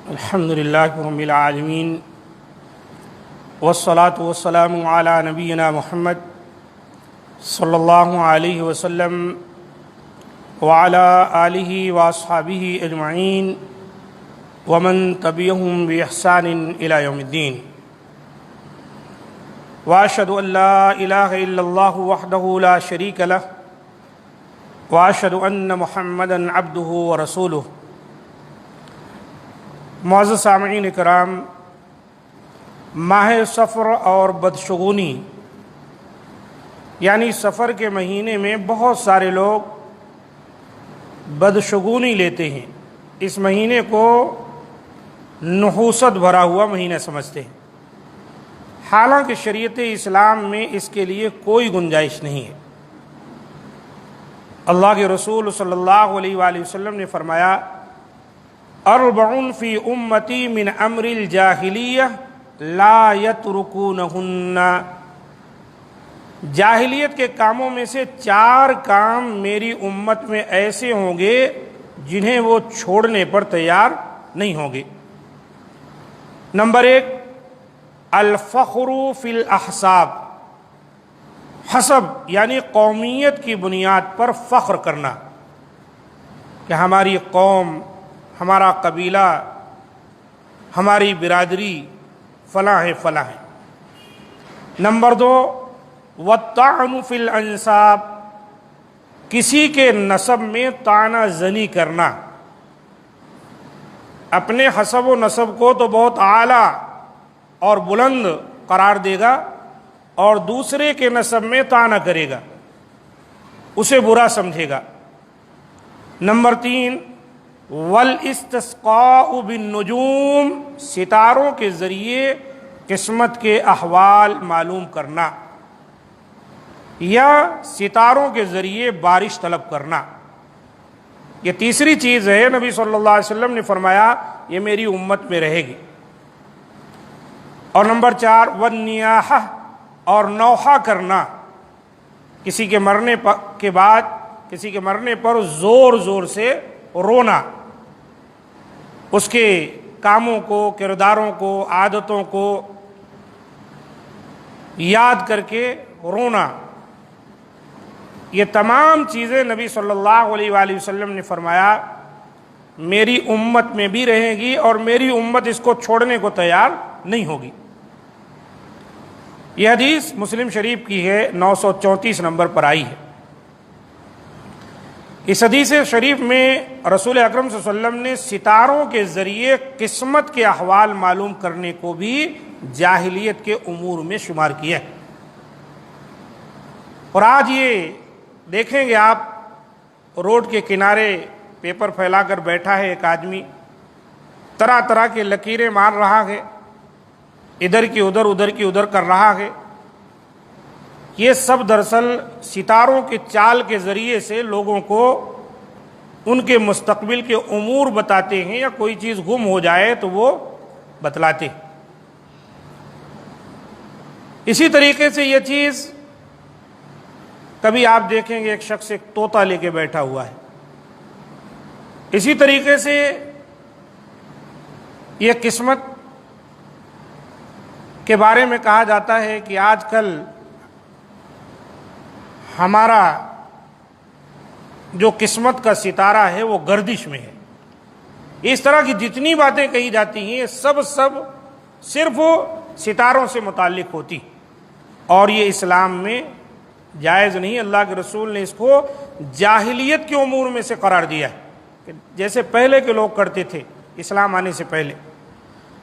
الحمد للہ رب العالمین والصلاة والسلام علی نبینا محمد صلی اللہ علیہ وسلم وعلی آلہ واصحابہ اجمعین ومن تبعہم بإحسان الی یوم الدین واشہد ان لا الہ الا اللہ وحدہ لا شریک لہ واشہد ان محمدا عبدہ ورسولہ۔ معزز سامعین کرام، ماہ سفر اور بدشگونی یعنی سفر کے مہینے میں بہت سارے لوگ بدشگونی لیتے ہیں۔ اس مہینے کو نحوست بھرا ہوا مہینہ سمجھتے ہیں، حالانکہ شریعت اسلام میں اس کے لیے کوئی گنجائش نہیں ہے۔ اللہ کے رسول صلی اللہ علیہ وآلہ وسلم نے فرمایا، اربع فی امتی من امر الجاہلیہ لا یترکونہن۔ جاہلیت کے کاموں میں سے 4 کام میری امت میں ایسے ہوں گے جنہیں وہ چھوڑنے پر تیار نہیں ہوں گے۔ نمبر 1، الفخر فی الاحساب، حسب یعنی قومیت کی بنیاد پر فخر کرنا کہ ہماری قوم، ہمارا قبیلہ، ہماری برادری فلاں ہے فلاں ہے۔ نمبر 2، والطعن فی الانساب، کسی کے نسب میں طعنہ زنی کرنا۔ اپنے حسب و نسب کو تو بہت اعلیٰ اور بلند قرار دے گا اور دوسرے کے نسب میں طعنہ کرے گا، اسے برا سمجھے گا۔ نمبر 3، والاستسقاء بالنجوم، ستاروں کے ذریعے قسمت کے احوال معلوم کرنا یا ستاروں کے ذریعے بارش طلب کرنا۔ یہ تیسری چیز ہے، نبی صلی اللہ علیہ وسلم نے فرمایا یہ میری امت میں رہے گی۔ اور نمبر 4، والنیاحہ، اور نوحہ کرنا، کسی کے مرنے کے بعد کسی کے مرنے پر زور زور سے رونا، اس کے کاموں کو، کرداروں کو، عادتوں کو یاد کر کے رونا۔ یہ تمام چیزیں نبی صلی اللہ علیہ وآلہ وسلم نے فرمایا میری امت میں بھی رہیں گی اور میری امت اس کو چھوڑنے کو تیار نہیں ہوگی۔ یہ حدیث مسلم شریف کی ہے، 934 نمبر پر آئی ہے۔ اس حدیث شریف میں رسول اکرم صلی اللہ علیہ وسلم نے ستاروں کے ذریعے قسمت کے احوال معلوم کرنے کو بھی جاہلیت کے امور میں شمار کیا ہے۔ اور آج یہ دیکھیں گے آپ، روڈ کے کنارے پیپر پھیلا کر بیٹھا ہے ایک آدمی، طرح طرح کے لکیریں مار رہا ہے، ادھر کی ادھر ادھر کی ادھر کر رہا ہے۔ یہ سب دراصل ستاروں کے چال کے ذریعے سے لوگوں کو ان کے مستقبل کے امور بتاتے ہیں، یا کوئی چیز گم ہو جائے تو وہ بتلاتے ہیں۔ اسی طریقے سے یہ چیز کبھی آپ دیکھیں گے ایک شخص ایک طوطا لے کے بیٹھا ہوا ہے۔ اسی طریقے سے یہ قسمت کے بارے میں کہا جاتا ہے کہ آج کل ہمارا جو قسمت کا ستارہ ہے وہ گردش میں ہے۔ اس طرح کی جتنی باتیں کہی جاتی ہیں یہ سب صرف ستاروں سے متعلق ہوتی، اور یہ اسلام میں جائز نہیں۔ اللہ کے رسول نے اس کو جاہلیت کے امور میں سے قرار دیا ہے، کہ جیسے پہلے کے لوگ کرتے تھے اسلام آنے سے پہلے،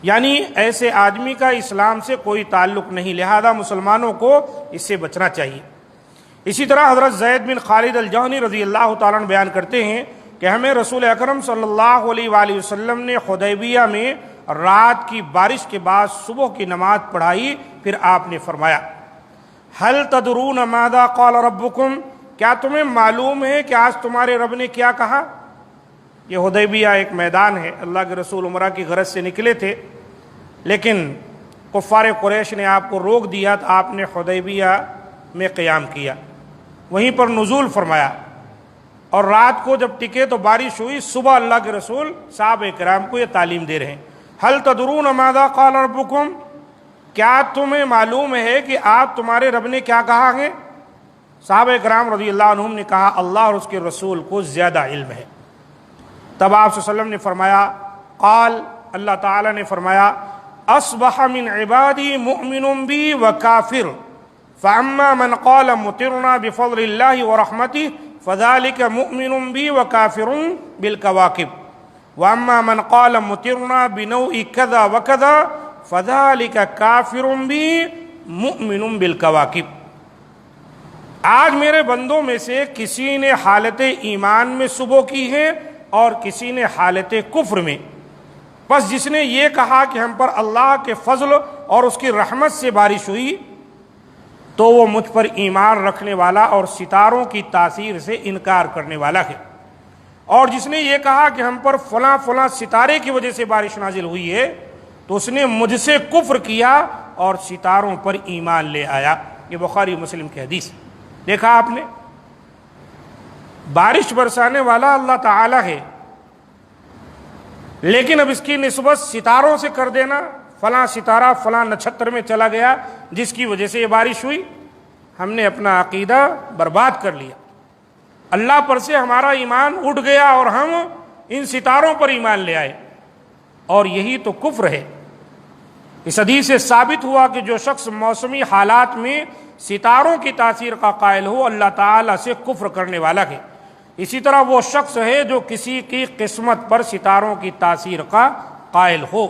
یعنی ایسے آدمی کا اسلام سے کوئی تعلق نہیں، لہذا مسلمانوں کو اس سے بچنا چاہیے۔ اسی طرح حضرت زید بن خالد الجہنی رضی اللہ تعالیٰ عنہ بیان کرتے ہیں کہ ہمیں رسول اکرم صلی اللہ علیہ وآلہ وسلم نے حدیبیہ میں رات کی بارش کے بعد صبح کی نماز پڑھائی، پھر آپ نے فرمایا، هل تدرون ماذا قال ربکم، کیا تمہیں معلوم ہے کہ آج تمہارے رب نے کیا کہا؟ یہ حدیبیہ ایک میدان ہے، اللہ کے رسول عمرہ کی غرض سے نکلے تھے، لیکن کفار قریش نے آپ کو روک دیا تو آپ نے حدیبیہ میں قیام کیا، وہیں پر نزول فرمایا۔ اور رات کو جب ٹکے تو بارش ہوئی، صبح اللہ کے رسول صحابہ کرام کو یہ تعلیم دے رہے ہیں، هل تدرون ماذا قال ربکم، کیا تمہیں معلوم ہے کہ آپ تمہارے رب نے کیا کہا ہے؟ صحابہ کرام رضی اللہ عنہم نے کہا اللہ اور اس کے رسول کو زیادہ علم ہے۔ تب آپ صلی اللہ علیہ وسلم نے فرمایا، قال، اللہ تعالیٰ نے فرمایا، اصبح من عبادی مؤمن بی وکافر فاما من قال مطرنا بفضل اللہ ورحمتہ فذلك مؤمن بی وکافر بالکواکب واما من قال مطرنا بنوع کذا وکذا فذلك کافر بی مؤمن بالکواکب۔ آج میرے بندوں میں سے کسی نے حالت ایمان میں صبح کی ہے اور کسی نے حالت کفر میں، بس جس نے یہ کہا کہ ہم پر اللہ کے فضل اور اس کی رحمت سے بارش ہوئی تو وہ مجھ پر ایمان رکھنے والا اور ستاروں کی تاثیر سے انکار کرنے والا ہے، اور جس نے یہ کہا کہ ہم پر فلاں فلاں ستارے کی وجہ سے بارش نازل ہوئی ہے تو اس نے مجھ سے کفر کیا اور ستاروں پر ایمان لے آیا۔ یہ بخاری مسلم کی حدیث۔ دیکھا آپ نے، بارش برسانے والا اللہ تعالی ہے، لیکن اب اس کی نسبت ستاروں سے کر دینا، فلاں ستارہ فلاں نچھتر میں چلا گیا جس کی وجہ سے یہ بارش ہوئی، ہم نے اپنا عقیدہ برباد کر لیا، اللہ پر سے ہمارا ایمان اٹھ گیا اور ہم ان ستاروں پر ایمان لے آئے، اور یہی تو کفر ہے۔ اس حدیث سے ثابت ہوا کہ جو شخص موسمی حالات میں ستاروں کی تاثیر کا قائل ہو اللہ تعالیٰ سے کفر کرنے والا ہے۔ اسی طرح وہ شخص ہے جو کسی کی قسمت پر ستاروں کی تاثیر کا قائل ہو۔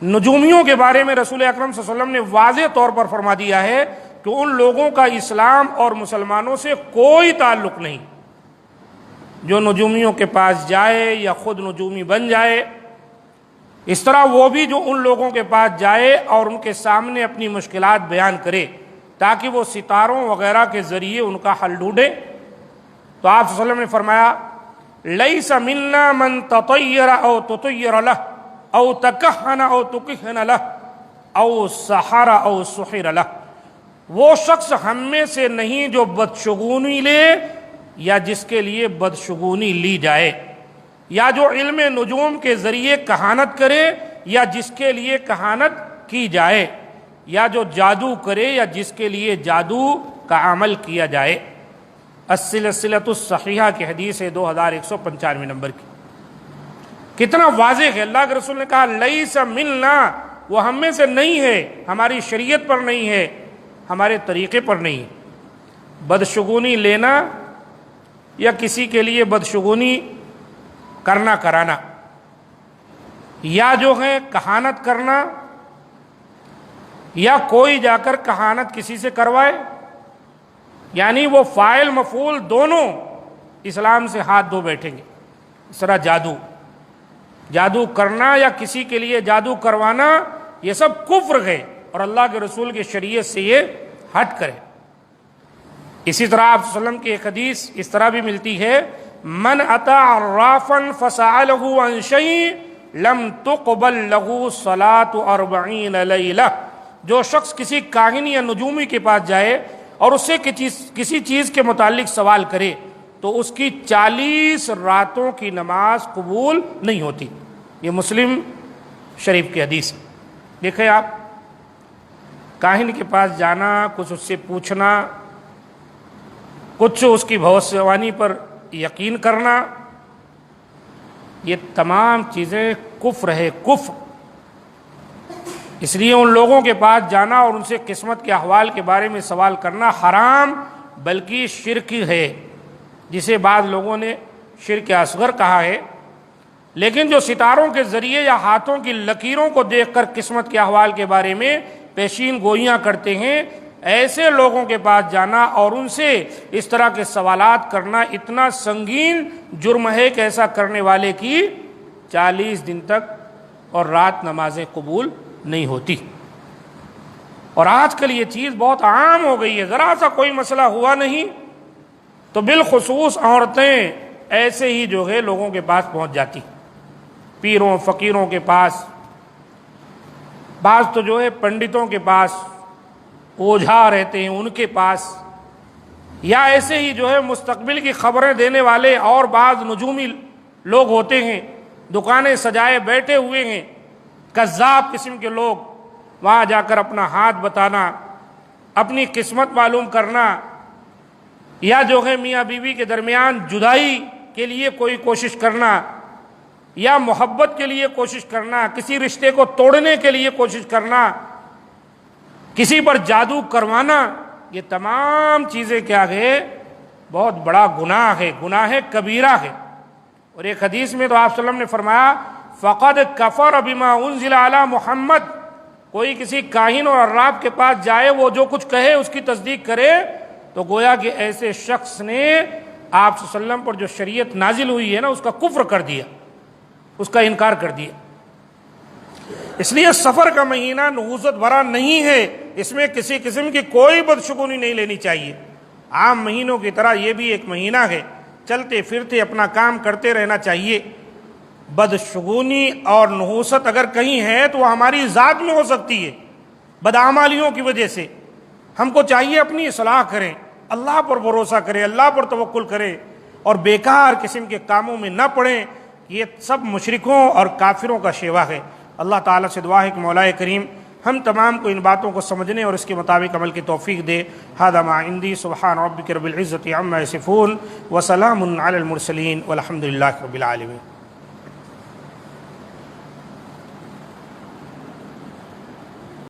نجومیوں کے بارے میں رسول اکرم صلی اللہ علیہ وسلم نے واضح طور پر فرما دیا ہے کہ ان لوگوں کا اسلام اور مسلمانوں سے کوئی تعلق نہیں جو نجومیوں کے پاس جائے یا خود نجومی بن جائے۔ اس طرح وہ بھی جو ان لوگوں کے پاس جائے اور ان کے سامنے اپنی مشکلات بیان کرے تاکہ وہ ستاروں وغیرہ کے ذریعے ان کا حل ڈھونڈے، تو آپ صلی اللہ علیہ وسلم نے فرمایا لیس منا من تطیر او تطیر لہ او تکہن او تکہن لہ او سحر او سحر لہ، وہ شخص ہم میں سے نہیں جو بدشگونی لے یا جس کے لیے بدشگونی لی جائے، یا جو علم نجوم کے ذریعے کہانت کرے یا جس کے لیے کہانت کی جائے، یا جو جادو کرے یا جس کے لیے جادو کا عمل کیا جائے۔ السلسلۃ الصحیحہ کی حدیث ہے 2195 نمبر کی۔ کتنا واضح ہے، اللہ کے رسول نے کہا لیس منا، وہ ہم میں سے نہیں ہے، ہماری شریعت پر نہیں ہے، ہمارے طریقے پر نہیں ہے۔ بدشگونی لینا یا کسی کے لیے بدشگونی کرنا کرانا، یا جو ہے کہانت کرنا، یا کوئی جا کر کہانت کسی سے کروائے، یعنی وہ فاعل مفعول دونوں اسلام سے ہاتھ دھو بیٹھیں گے۔ اس طرح جادو کرنا یا کسی کے لیے جادو کروانا، یہ سب کفر ہے اور اللہ کے رسول کی شریعت سے یہ ہٹ کرے۔ اسی طرح آپ صلی اللہ علیہ وسلم کی ایک حدیث اس طرح بھی ملتی ہے، من اتی عرافا فسألہ عن شیء لم تقبل لہ صلاۃ 40 لیلہ، جو شخص کسی کاہن یا نجومی کے پاس جائے اور اس سے کسی چیز کے متعلق سوال کرے تو اس کی 40 راتوں کی نماز قبول نہیں ہوتی۔ یہ مسلم شریف کی حدیث ہے۔ دیکھیں آپ، کاہن کے پاس جانا، کچھ اس سے پوچھنا، کچھ اس کی بھوشوانی پر یقین کرنا، یہ تمام چیزیں کفر ہے، کفر۔ اس لیے ان لوگوں کے پاس جانا اور ان سے قسمت کے احوال کے بارے میں سوال کرنا حرام بلکہ شرک ہے، جسے بعض لوگوں نے شرک اصغر کہا ہے۔ لیکن جو ستاروں کے ذریعے یا ہاتھوں کی لکیروں کو دیکھ کر قسمت کے احوال کے بارے میں پیشین گوئیاں کرتے ہیں، ایسے لوگوں کے پاس جانا اور ان سے اس طرح کے سوالات کرنا اتنا سنگین جرم ہے کہ ایسا کرنے والے کی 40 دن تک اور رات نمازیں قبول نہیں ہوتی۔ اور آج کل یہ چیز بہت عام ہو گئی ہے، ذرا سا کوئی مسئلہ ہوا نہیں تو بالخصوص عورتیں ایسے ہی جو ہے لوگوں کے پاس پہنچ جاتی، پیروں فقیروں کے پاس، بعض تو جو ہے پنڈتوں کے پاس، اوجھا رہتے ہیں ان کے پاس، یا ایسے ہی جو ہے مستقبل کی خبریں دینے والے اور بعض نجومی لوگ ہوتے ہیں، دکانیں سجائے بیٹھے ہوئے ہیں، کذاب قسم کے لوگ، وہاں جا کر اپنا ہاتھ بتانا، اپنی قسمت معلوم کرنا، یا جو ہے میاں بیوی کے درمیان جدائی کے لیے کوئی کوشش کرنا، یا محبت کے لیے کوشش کرنا، کسی رشتے کو توڑنے کے لیے کوشش کرنا، کسی پر جادو کروانا، یہ تمام چیزیں کیا ہے؟ بہت بڑا گناہ ہے، گناہ کبیرہ ہے۔ اور ایک حدیث میں تو آپ صلی اللہ علیہ وسلم نے فرمایا فقد کفر بما انزل علی محمد، کوئی کسی کاہن اور عراف کے پاس جائے، وہ جو کچھ کہے اس کی تصدیق کرے، تو گویا کہ ایسے شخص نے آپ صلی اللہ علیہ وسلم پر جو شریعت نازل ہوئی ہے نا، اس کا کفر کر دیا، اس کا انکار کر دیا۔ اس لیے سفر کا مہینہ نحوست بھرا نہیں ہے، اس میں کسی قسم کی کوئی بدشگونی نہیں لینی چاہیے۔ عام مہینوں کی طرح یہ بھی ایک مہینہ ہے، چلتے پھرتے اپنا کام کرتے رہنا چاہیے۔ بدشگونی اور نحوست اگر کہیں ہے تو وہ ہماری ذات میں ہو سکتی ہے، بدعمالیوں کی وجہ سے۔ ہم کو چاہیے اپنی اصلاح کریں، اللہ پر بھروسہ کریں، اللہ پر توکل کریں، اور بیکار قسم کے کاموں میں نہ پڑیں۔ یہ سب مشرکوں اور کافروں کا شیوا ہے۔ اللہ تعالیٰ سے دعا ہے کہ مولا کریم ہم تمام کو ان باتوں کو سمجھنے اور اس کے مطابق عمل کی توفیق دے۔ ھذا ما عندی، سبحان ربک رب العزۃ عما یصفون، وسلام علی المرسلین، والحمد للہ رب العالمین۔